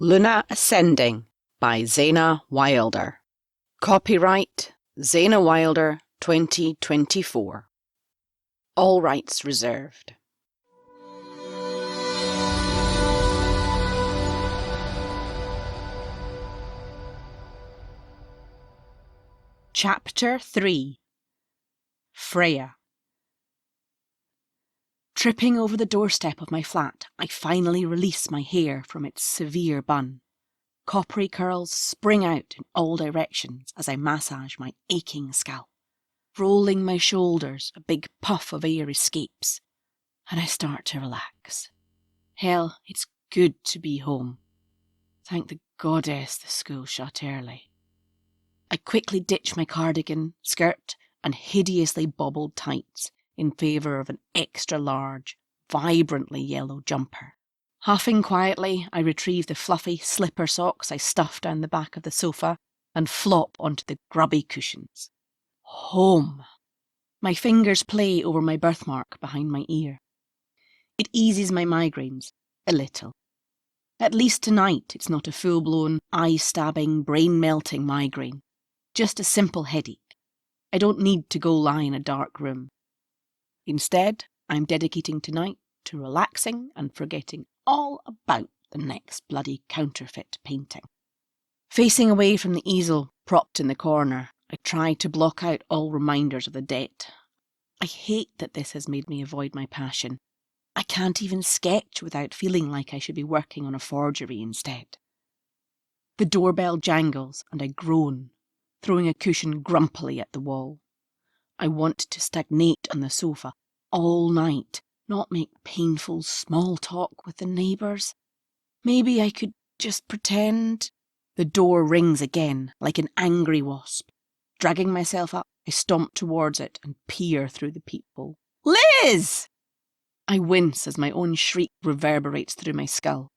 Luna Ascending by Zaina Wilder. Copyright Zaina Wilder 2024. All rights reserved. Chapter 3. Freya. Tripping over the doorstep of my flat, I finally release my hair from its severe bun. Coppery curls spring out in all directions as I massage my aching scalp. Rolling my shoulders, a big puff of air escapes, and I start to relax. Hell, it's good to be home. Thank the goddess the school shut early. I quickly ditch my cardigan, skirt, and hideously bobbled tights in favour of an extra-large, vibrantly yellow jumper. Huffing quietly, I retrieve the fluffy slipper socks I stuffed down the back of the sofa and flop onto the grubby cushions. Home! My fingers play over my birthmark behind my ear. It eases my migraines a little. At least tonight it's not a full-blown, eye-stabbing, brain-melting migraine. Just a simple headache. I don't need to go lie in a dark room. Instead, I'm dedicating tonight to relaxing and forgetting all about the next bloody counterfeit painting. Facing away from the easel propped in the corner, I try to block out all reminders of the debt. I hate that this has made me avoid my passion. I can't even sketch without feeling like I should be working on a forgery instead. The doorbell jangles and I groan, throwing a cushion grumpily at the wall. I want to stagnate on the sofa all night, not make painful small talk with the neighbours. Maybe I could just pretend. The door rings again, like an angry wasp. Dragging myself up, I stomp towards it and peer through the peephole. Liz! I wince as my own shriek reverberates through my skull.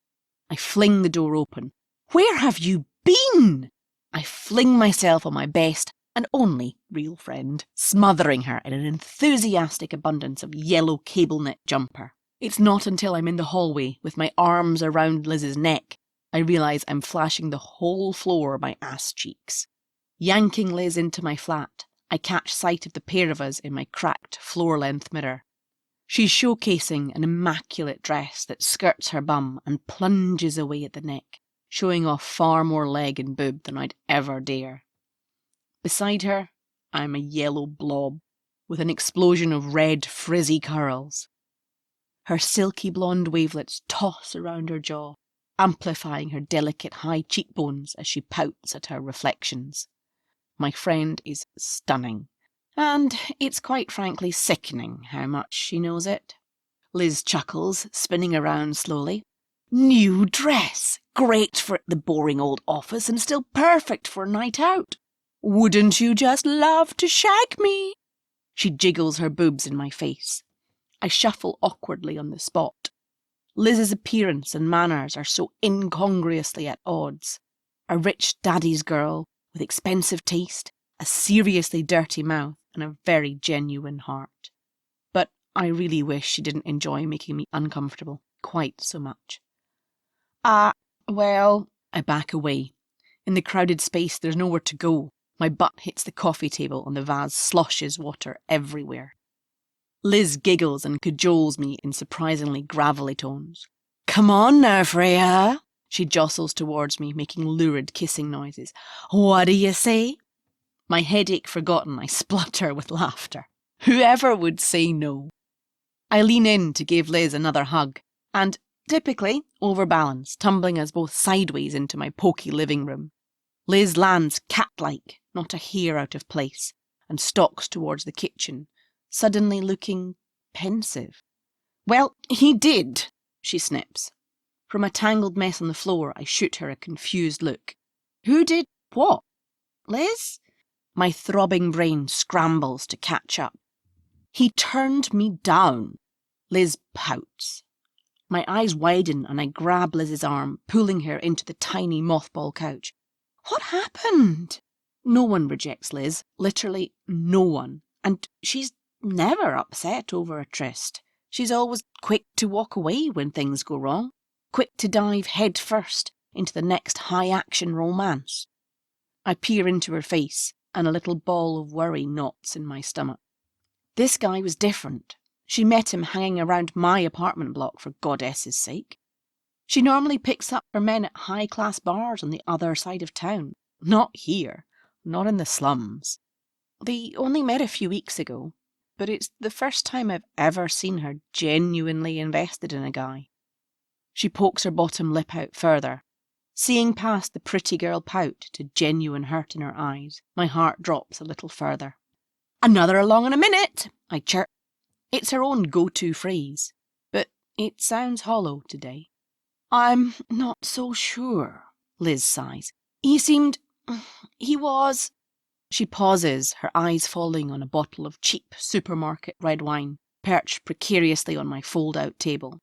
I fling the door open. Where have you been? I fling myself on my best and only real friend, smothering her in an enthusiastic abundance of yellow cable knit jumper. It's not until I'm in the hallway with my arms around Liz's neck I realise I'm flashing the whole floor my ass cheeks. Yanking Liz into my flat, I catch sight of the pair of us in my cracked floor-length mirror. She's showcasing an immaculate dress that skirts her bum and plunges away at the neck, showing off far more leg and boob than I'd ever dare. Beside her, I'm a yellow blob with an explosion of red frizzy curls. Her silky blonde wavelets toss around her jaw, amplifying her delicate high cheekbones as she pouts at her reflections. My friend is stunning, and it's quite frankly sickening how much she knows it. Liz chuckles, spinning around slowly. New dress! Great for the boring old office and still perfect for a night out. Wouldn't you just love to shag me? She jiggles her boobs in my face. I shuffle awkwardly on the spot. Liz's appearance and manners are so incongruously at odds. A rich daddy's girl with expensive taste, a seriously dirty mouth, and a very genuine heart. But I really wish she didn't enjoy making me uncomfortable quite so much. Well, I back away. In the crowded space, there's nowhere to go. My butt hits the coffee table and the vase sloshes water everywhere. Liz giggles and cajoles me in surprisingly gravelly tones. Come on now, Freya. She jostles towards me, making lurid kissing noises. What do you say? My headache forgotten, I splutter with laughter. Whoever would say no? I lean in to give Liz another hug, and, typically, overbalance, tumbling us both sideways into my poky living room. Liz lands cat-like, not a hair out of place, and stalks towards the kitchen, suddenly looking pensive. Well, he did, she snips. From a tangled mess on the floor, I shoot her a confused look. Who did what? Liz? My throbbing brain scrambles to catch up. He turned me down. Liz pouts. My eyes widen and I grab Liz's arm, pulling her into the tiny mothball couch. What happened? No one rejects Liz, literally no one. And she's never upset over a tryst. She's always quick to walk away when things go wrong, quick to dive head first into the next high-action romance. I peer into her face, and a little ball of worry knots in my stomach. This guy was different. She met him hanging around my apartment block, for goddess's sake. She normally picks up her men at high-class bars on the other side of town. Not here. Not in the slums. They only met a few weeks ago, but it's the first time I've ever seen her genuinely invested in a guy. She pokes her bottom lip out further. Seeing past the pretty girl pout to genuine hurt in her eyes, my heart drops a little further. "Another along in a minute," I chirp. It's her own go-to phrase, but it sounds hollow today. "I'm not so sure," Liz sighs. He was..." She pauses, her eyes falling on a bottle of cheap supermarket red wine, perched precariously on my fold-out table.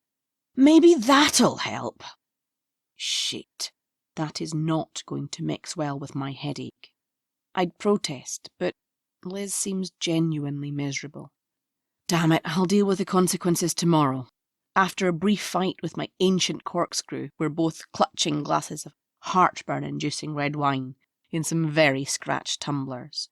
"Maybe that'll help." Shit. That is not going to mix well with my headache. I'd protest, but Liz seems genuinely miserable. Damn it, I'll deal with the consequences tomorrow. After a brief fight with my ancient corkscrew, we're both clutching glasses of heartburn-inducing red wine in some very scratched tumblers.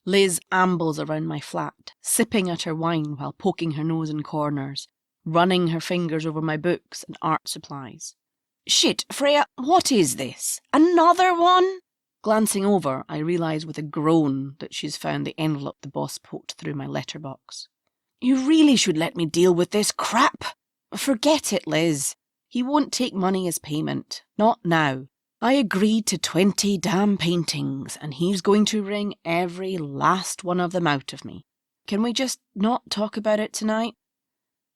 Liz ambles around my flat, sipping at her wine while poking her nose in corners, running her fingers over my books and art supplies. "Shit, Freya, what is this? Another one?" Glancing over, I realise with a groan that she's found the envelope the boss poked through my letterbox. "You really should let me deal with this crap." "Forget it, Liz. He won't take money as payment. Not now. I agreed to 20 damn paintings, and he's going to wring every last one of them out of me. Can we just not talk about it tonight?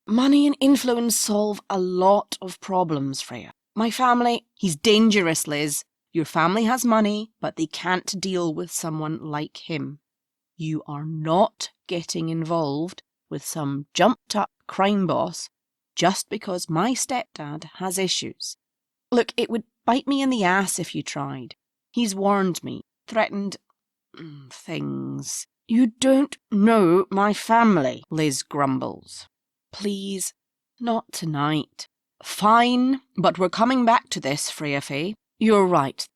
Money and influence solve a lot of problems, Freya. My family..." "He's dangerous, Liz. Your family has money, but they can't deal with someone like him. You are not getting involved with some jumped-up crime boss just because my stepdad has issues. Look, it would bite me in the ass if you tried. He's warned me, threatened... things." "You don't know my family," Liz grumbles. "Please, not tonight." "Fine, but we're coming back to this, Freya Faye. You're right.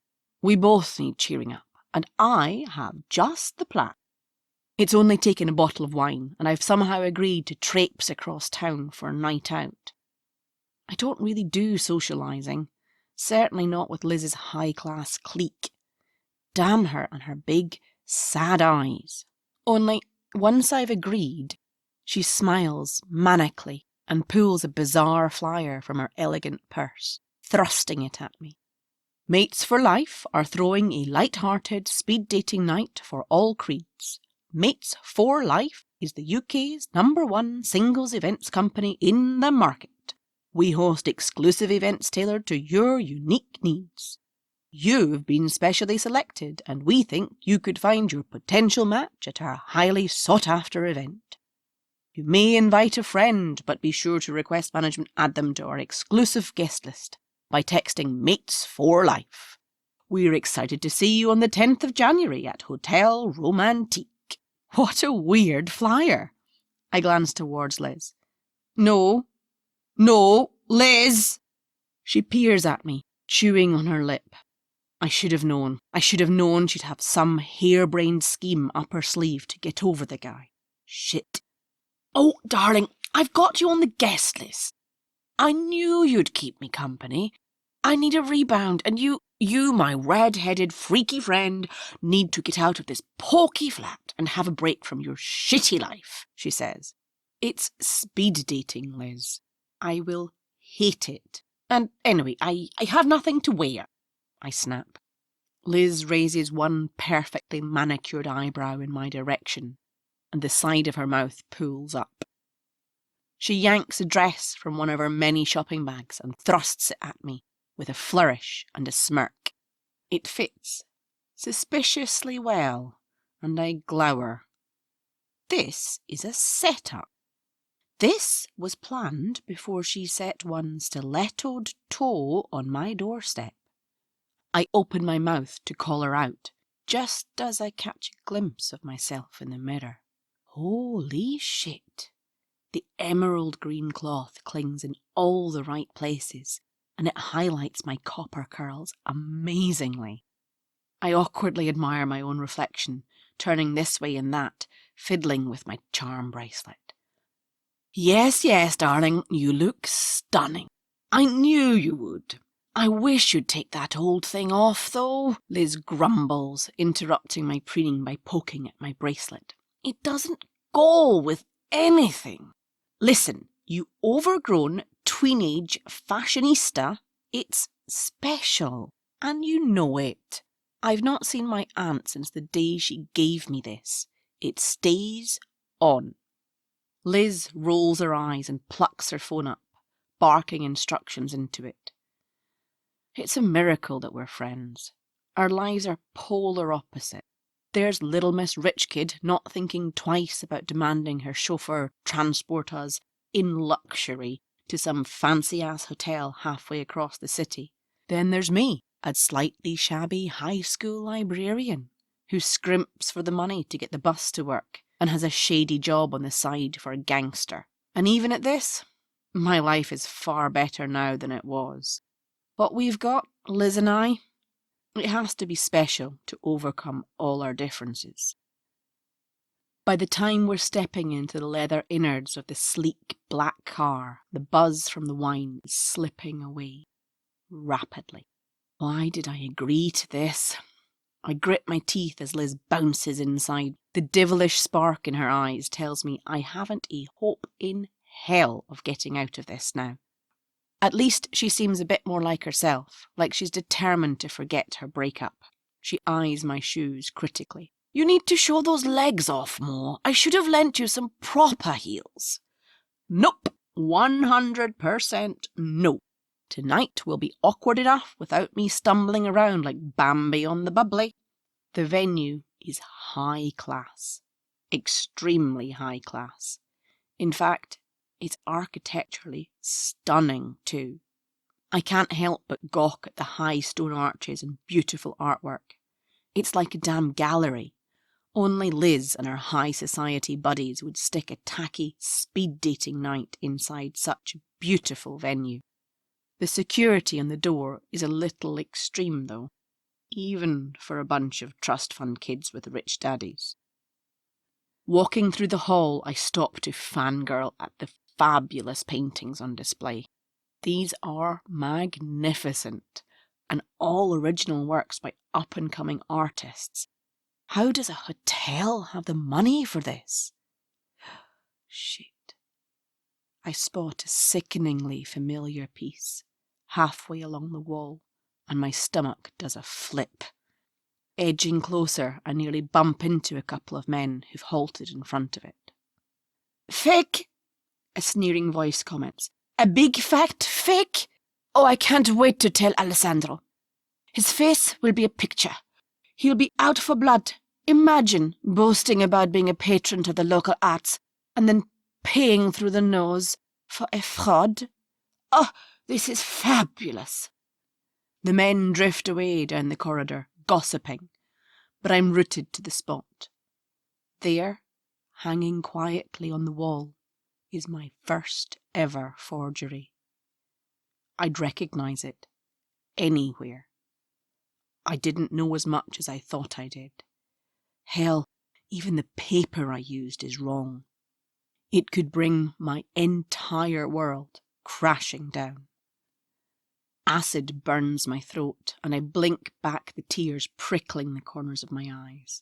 We both need cheering up, and I have just the plan. It's only taken a bottle of wine, and I've somehow agreed to traipse across town for a night out. I don't really do socialising, certainly not with Liz's high-class clique. Damn her and her big, sad eyes. Only, once I've agreed, she smiles manically and pulls a bizarre flyer from her elegant purse, thrusting it at me. "Mates for Life are throwing a light-hearted speed dating night for all creeds. Mates for Life is the UK's #1 singles events company in the market. We host exclusive events tailored to your unique needs. You've been specially selected, and we think you could find your potential match at our highly sought-after event. You may invite a friend, but be sure to request management add them to our exclusive guest list by texting Mates for Life. We're excited to see you on the 10th of January at Hotel Romantique." What a weird flyer. I glance towards Liz. No, Liz! She peers at me, chewing on her lip. I should have known she'd have some harebrained scheme up her sleeve to get over the guy. Shit. "Oh, darling, I've got you on the guest list. I knew you'd keep me company. I need a rebound, and you, my red-headed freaky friend, need to get out of this poky flat and have a break from your shitty life," she says. "It's speed dating, Liz. I will hate it. And anyway, I have nothing to wear," I snap. Liz raises one perfectly manicured eyebrow in my direction, and the side of her mouth pulls up. She yanks a dress from one of her many shopping bags and thrusts it at me with a flourish and a smirk. It fits suspiciously well, and I glower. This is a setup. This was planned before she set one stilettoed toe on my doorstep. I open my mouth to call her out, just as I catch a glimpse of myself in the mirror. Holy shit! The emerald green cloth clings in all the right places, and it highlights my copper curls amazingly. I awkwardly admire my own reflection, turning this way and that, fiddling with my charm bracelet. Yes, yes, darling, you look stunning. I knew you would. I wish you'd take that old thing off, though, Liz grumbles, interrupting my preening by poking at my bracelet. It doesn't go with anything. Listen, you overgrown, tweenage fashionista, it's special, and you know it. I've not seen my aunt since the day she gave me this. It stays on. Liz rolls her eyes and plucks her phone up, barking instructions into it. It's a miracle that we're friends. Our lives are polar opposite. There's little Miss Rich Kid not thinking twice about demanding her chauffeur transport us in luxury to some fancy-ass hotel halfway across the city. Then there's me, a slightly shabby high school librarian who scrimps for the money to get the bus to work and has a shady job on the side for a gangster. And even at this, my life is far better now than it was. What we've got, Liz and I, it has to be special to overcome all our differences. By the time we're stepping into the leather innards of the sleek black car, the buzz from the wine is slipping away rapidly. Why did I agree to this? I grit my teeth as Liz bounces inside. The devilish spark in her eyes tells me I haven't a hope in hell of getting out of this now. At least she seems a bit more like herself, like she's determined to forget her breakup. She eyes my shoes critically. You need to show those legs off more. I should have lent you some proper heels. Nope, 100% no. Tonight will be awkward enough without me stumbling around like Bambi on the bubbly. The venue is high class. Extremely high class. In fact, it's architecturally stunning too. I can't help but gawk at the high stone arches and beautiful artwork. It's like a damn gallery. Only Liz and her high society buddies would stick a tacky speed dating night inside such a beautiful venue. The security on the door is a little extreme though, even for a bunch of trust fund kids with rich daddies. Walking through the hall, I stop to fangirl at the fabulous paintings on display. These are magnificent, and all original works by up-and-coming artists. How does a hotel have the money for this? Shit. I spot a sickeningly familiar piece, halfway along the wall, and my stomach does a flip. Edging closer, I nearly bump into a couple of men who've halted in front of it. Fake! A sneering voice comments. A big fat fake? Oh, I can't wait to tell Alessandro. His face will be a picture. He'll be out for blood. Imagine boasting about being a patron to the local arts and then paying through the nose for a fraud. Oh, this is fabulous. The men drift away down the corridor, gossiping, but I'm rooted to the spot. There, hanging quietly on the wall, is my first ever forgery. I'd recognise it anywhere. I didn't know as much as I thought I did. Hell, even the paper I used is wrong. It could bring my entire world crashing down. Acid burns my throat, and I blink back the tears prickling the corners of my eyes.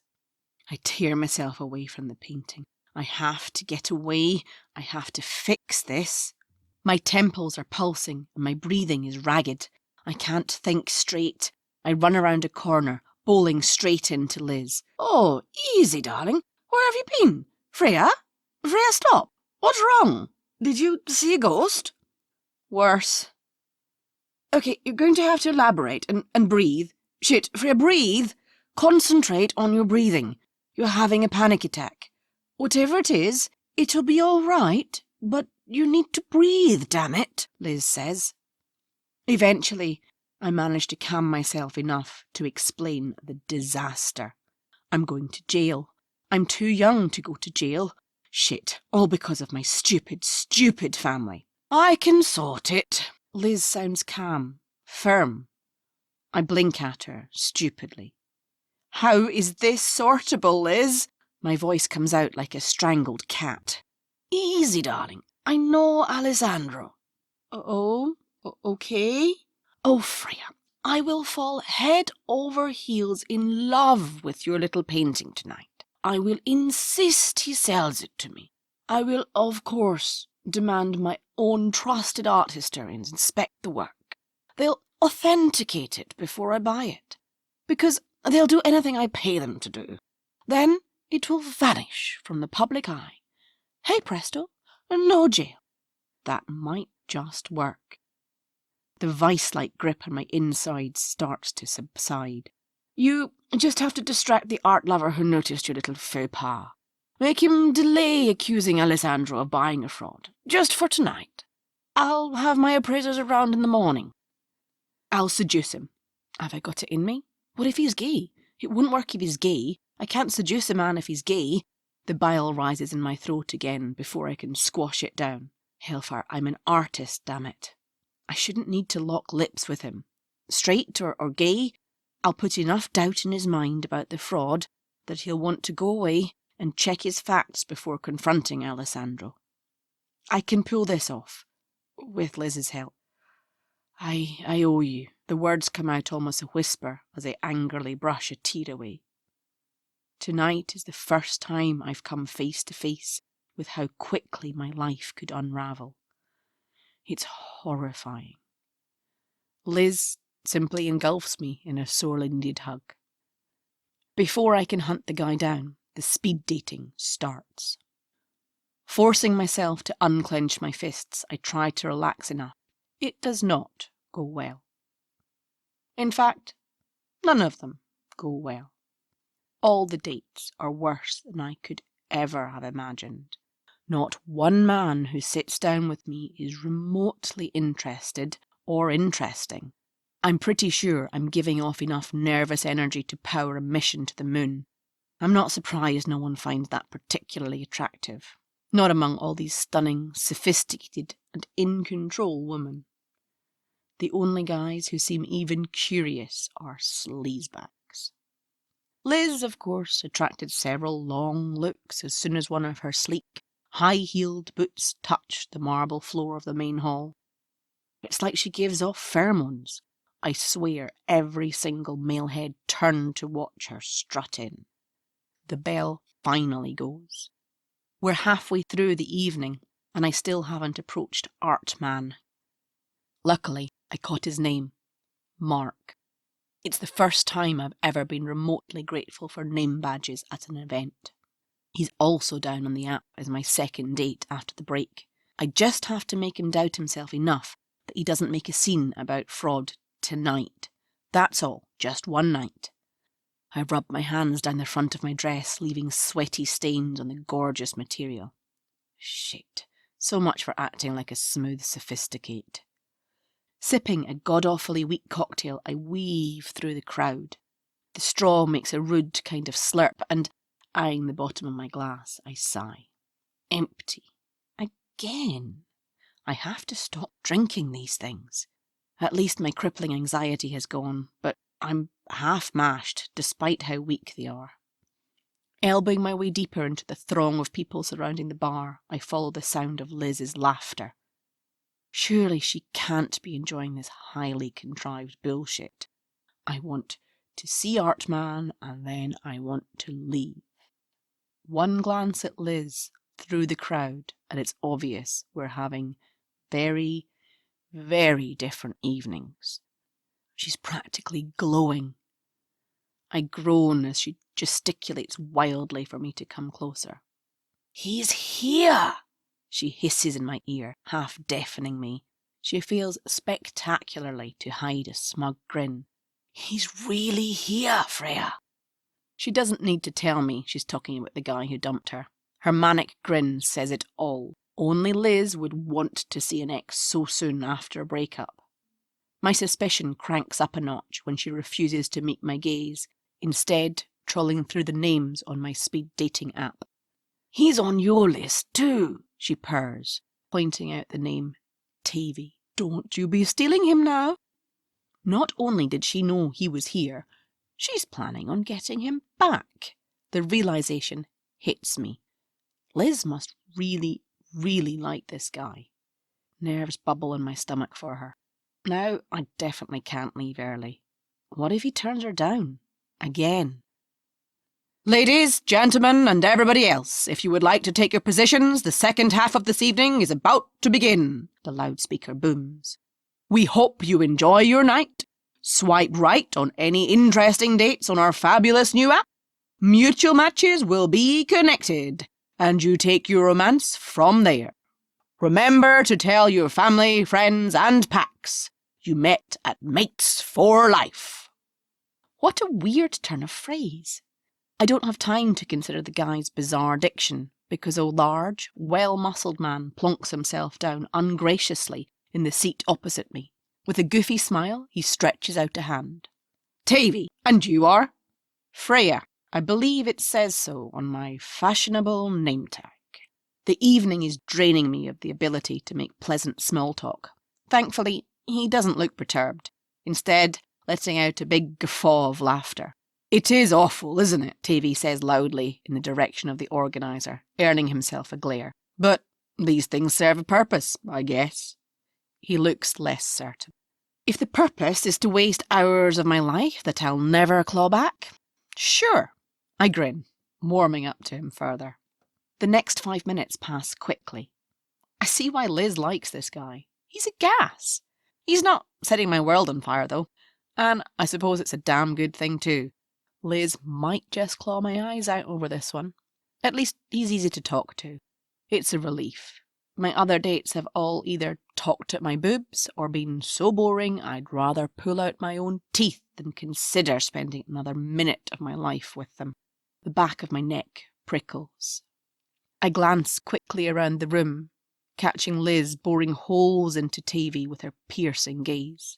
I tear myself away from the painting. I have to get away. I have to fix this. My temples are pulsing, and my breathing is ragged. I can't think straight. I run around a corner, bowling straight into Liz. Oh, easy, darling. Where have you been? Freya? Freya, stop. What's wrong? Did you see a ghost? Worse. Okay, you're going to have to elaborate and breathe. Shit, Freya, breathe. Concentrate on your breathing. You're having a panic attack. Whatever it is, it'll be all right, but you need to breathe, damn it, Liz says. Eventually, I manage to calm myself enough to explain the disaster. I'm going to jail. I'm too young to go to jail. Shit, all because of my stupid family. I can sort it. Liz sounds calm, firm. I blink at her, stupidly. How is this sortable, Liz? My voice comes out like a strangled cat. Easy, darling. I know Alessandro. Oh, okay. Oh, Freya, I will fall head over heels in love with your little painting tonight. I will insist he sells it to me. I will, of course, demand my own trusted art historians inspect the work. They'll authenticate it before I buy it, because they'll do anything I pay them to do. Then it will vanish from the public eye. Hey presto, no jail. That might just work. The vice-like grip on my insides starts to subside. You just have to distract the art lover who noticed your little faux pas. Make him delay accusing Alessandro of buying a fraud, just for tonight. I'll have my appraisers around in the morning. I'll seduce him. Have I got it in me? What if he's gay? It wouldn't work if he's gay. I can't seduce a man if he's gay. The bile rises in my throat again before I can squash it down. Hellfire, I'm an artist, damn it. I shouldn't need to lock lips with him. Straight or gay, I'll put enough doubt in his mind about the fraud that he'll want to go away and check his facts before confronting Alessandro. I can pull this off, with Liz's help. I owe you. The words come out almost a whisper as I angrily brush a tear away. Tonight is the first time I've come face to face with how quickly my life could unravel. It's horrifying. Liz simply engulfs me in a sore-winded hug. Before I can hunt the guy down, the speed dating starts. Forcing myself to unclench my fists, I try to relax enough. It does not go well. In fact, none of them go well. All the dates are worse than I could ever have imagined. Not one man who sits down with me is remotely interested or interesting. I'm pretty sure I'm giving off enough nervous energy to power a mission to the moon. I'm not surprised no one finds that particularly attractive. Not among all these stunning, sophisticated, and in-control women. The only guys who seem even curious are sleazebags. Liz, of course, attracted several long looks as soon as one of her sleek, high-heeled boots touched the marble floor of the main hall. It's like she gives off pheromones. I swear every single male head turned to watch her strut in. The bell finally goes. We're halfway through the evening, and I still haven't approached Art Man. Luckily, I caught his name. Mark. It's the first time I've ever been remotely grateful for name badges at an event. He's also down on the app as my second date after the break. I just have to make him doubt himself enough that he doesn't make a scene about fraud tonight. That's all, just one night. I rub my hands down the front of my dress, leaving sweaty stains on the gorgeous material. Shit, so much for acting like a smooth sophisticate. Sipping a god-awfully weak cocktail, I weave through the crowd. The straw makes a rude kind of slurp, and, eyeing the bottom of my glass, I sigh. Empty. Again. I have to stop drinking these things. At least my crippling anxiety has gone, but I'm half-mashed, despite how weak they are. Elbowing my way deeper into the throng of people surrounding the bar, I follow the sound of Liz's laughter. Surely she can't be enjoying this highly contrived bullshit. I want to see Art Man, and then I want to leave. One glance at Liz through the crowd, and it's obvious we're having very, very different evenings. She's practically glowing. I groan as she gesticulates wildly for me to come closer. He's here! She hisses in my ear, half deafening me. She fails spectacularly to hide a smug grin. He's really here, Freya. She doesn't need to tell me she's talking about the guy who dumped her. Her manic grin says it all. Only Liz would want to see an ex so soon after a breakup. My suspicion cranks up a notch when she refuses to meet my gaze, instead trawling through the names on my speed dating app. He's on your list too, she purrs, pointing out the name Tavy. Don't you be stealing him now. Not only did she know he was here, she's planning on getting him back. The realization hits me. Liz must really, really like this guy. Nerves bubble in my stomach for her. Now I definitely can't leave early. What if he turns her down? Again. Ladies, gentlemen, and everybody else, if you would like to take your positions, the second half of this evening is about to begin, the loudspeaker booms. We hope you enjoy your night. Swipe right on any interesting dates on our fabulous new app. Mutual matches will be connected, and you take your romance from there. Remember to tell your family, friends, and packs you met at Mates for Life. What a weird turn of phrase. I don't have time to consider the guy's bizarre diction, because a large, well-muscled man plonks himself down ungraciously in the seat opposite me. With a goofy smile, he stretches out a hand. Tavy, and you are? Freya. I believe it says so on my fashionable name tag. The evening is draining me of the ability to make pleasant small talk. Thankfully, he doesn't look perturbed, instead letting out a big guffaw of laughter. It is awful, isn't it? Tavy says loudly in the direction of the organiser, earning himself a glare. But these things serve a purpose, I guess. He looks less certain. If the purpose is to waste hours of my life that I'll never claw back, sure. I grin, warming up to him further. The next 5 minutes pass quickly. I see why Liz likes this guy. He's a gas. He's not setting my world on fire, though. And I suppose it's a damn good thing, too. Liz might just claw my eyes out over this one. At least he's easy to talk to. It's a relief. My other dates have all either talked at my boobs or been so boring I'd rather pull out my own teeth than consider spending another minute of my life with them. The back of my neck prickles. I glance quickly around the room, catching Liz boring holes into Tavy with her piercing gaze.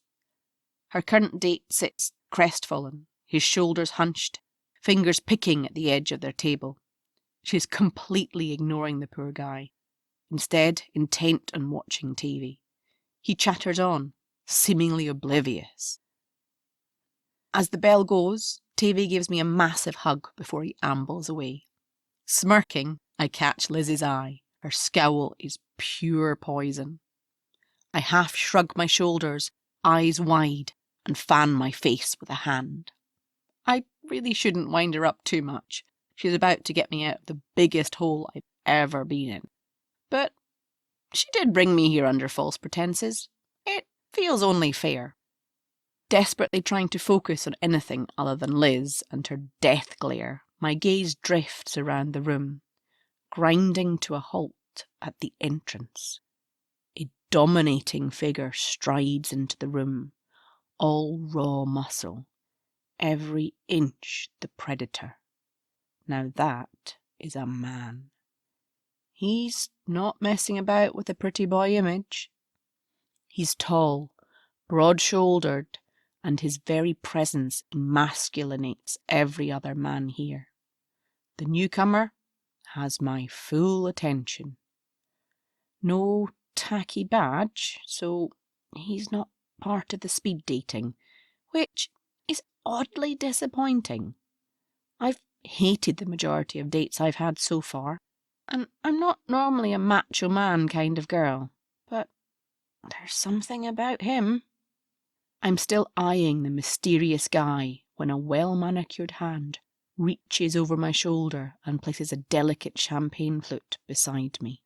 Her current date sits crestfallen, his shoulders hunched, fingers picking at the edge of their table. She's completely ignoring the poor guy, instead intent on watching Tavy. He chatters on, seemingly oblivious. As the bell goes, Tavy gives me a massive hug before he ambles away. Smirking, I catch Liz's eye. Her scowl is pure poison. I half shrug my shoulders, eyes wide, and fan my face with a hand. I really shouldn't wind her up too much. She's about to get me out of the biggest hole I've ever been in. But she did bring me here under false pretenses. It feels only fair. Desperately trying to focus on anything other than Liz and her death glare, my gaze drifts around the room, grinding to a halt at the entrance. A dominating figure strides into the room, all raw muscle, every inch the predator. Now that is a man. He's not messing about with a pretty boy image. He's tall, broad-shouldered, and his very presence emasculates every other man here. The newcomer has my full attention. No tacky badge, so he's not part of the speed dating, which is oddly disappointing. I've hated the majority of dates I've had so far, and I'm not normally a macho man kind of girl, but there's something about him. I'm still eyeing the mysterious guy when a well-manicured hand reaches over my shoulder and places a delicate champagne flute beside me.